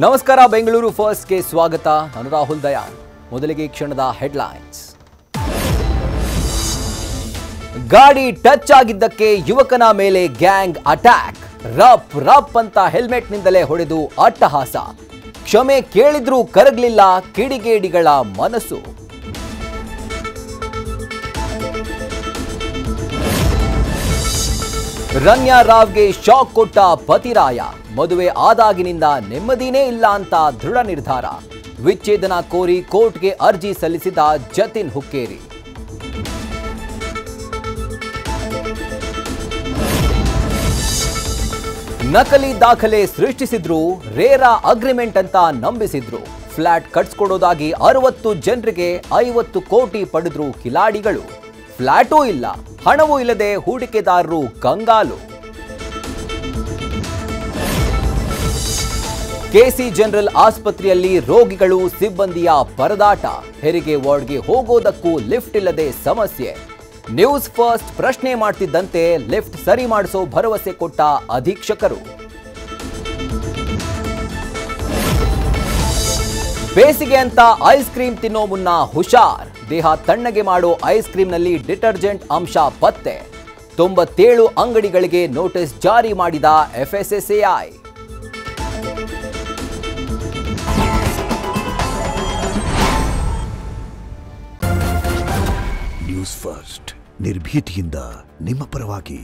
ನಮಸ್ಕಾರ, ಬೆಂಗಳೂರು ಫಸ್ಟ್ಗೆ ಸ್ವಾಗತ. ನಾನು ರಾಹುಲ್ ದಯಾನ್. ಮೊದಲಿಗೆ ಕ್ಷಣದ ಹೆಡ್ಲೈನ್ಸ್. ಗಾಡಿ ಟಚ್ ಆಗಿದ್ದಕ್ಕೆ ಯುವಕನ ಮೇಲೆ ಗ್ಯಾಂಗ್ ಅಟ್ಯಾಕ್. ರಪ್ ಅಂತ ಹೆಲ್ಮೆಟ್ನಿಂದಲೇ ಹೊಡೆದು ಅಟ್ಟಹಾಸ. ಕ್ಷಮೆ ಕೇಳಿದ್ರೂ ಕರಗಲಿಲ್ಲ ಕಿಡಿಗೇಡಿಗಳ ಮನಸ್ಸು. ರನ್ಯಾ ರಾವ್ಗೆ ಶಾಕ್ ಕೊಟ್ಟ ಪತಿರಾಯ. ಮದುವೆ ಆದಾಗಿನಿಂದ ನೆಮ್ಮದಿನೇ ಇಲ್ಲ ಅಂತ ದೃಢ ನಿರ್ಧಾರ. ವಿಚ್ಛೇದನ ಕೋರಿ ಕೋರ್ಟ್ಗೆ ಅರ್ಜಿ ಸಲ್ಲಿಸಿದ ಜತಿನ್ ಹುಕ್ಕೇರಿ. ನಕಲಿ ದಾಖಲೆ ಸೃಷ್ಟಿಸಿದ್ರು, ರೇರಾ ಅಗ್ರಿಮೆಂಟ್ ಅಂತ ನಂಬಿಸಿದ್ರು. ಫ್ಲಾಟ್ ಕಟ್ಸ್ಕೊಡೋದಾಗಿ 60 ಜನರಿಗೆ 50 ಕೋಟಿ ಪಡೆದ್ರು ಕಿಲಾಡಿಗಳು. ಫ್ಲಾಟೂ ಇಲ್ಲ, ಹಣವೂ ಇಲ್ಲದೆ ಹೂಡಿಕೆದಾರರು ಕಂಗಾಲು. ಕೆಸಿ ಜನರಲ್ ಆಸ್ಪತ್ರೆಯಲ್ಲಿ ರೋಗಿಗಳು ಸಿಬ್ಬಂದಿಯ ಪರದಾಟ. ಹೆರಿಗೆ ವಾರ್ಡ್ಗೆ ಹೋಗೋದಕ್ಕೂ ಲಿಫ್ಟ್ ಇಲ್ಲದೆ ಸಮಸ್ಯೆ. ನ್ಯೂಸ್ ಫಸ್ಟ್ ಪ್ರಶ್ನೆ ಮಾಡ್ತಿದ್ದಂತೆ ಲಿಫ್ಟ್ ಸರಿ ಮಾಡಿಸೋ ಭರವಸೆ ಕೊಟ್ಟ ಅಧೀಕ್ಷಕರು. ಬೇಸಿಗೆ ಅಂತ ಐಸ್ ಕ್ರೀಮ್ ತಿನ್ನೋ ಮುನ್ನ ಹುಷಾರ್. ದೇಹ ತಣ್ಣಗೆ ಮಾಡೋ ಐಸ್ ಕ್ರೀಮ್ನಲ್ಲಿ ಡಿಟರ್ಜೆಂಟ್ ಅಂಶ ಪತ್ತೆ. 97 ಅಂಗಡಿಗಳಿಗೆ ನೋಟಿಸ್ ಜಾರಿ ಮಾಡಿದ FSSAI. ನ್ಯೂಸ್ ಫಸ್ಟ್, ನಿರ್ಭೀತಿಯಿಂದ ನಿಮ್ಮ ಪರವಾಗಿ.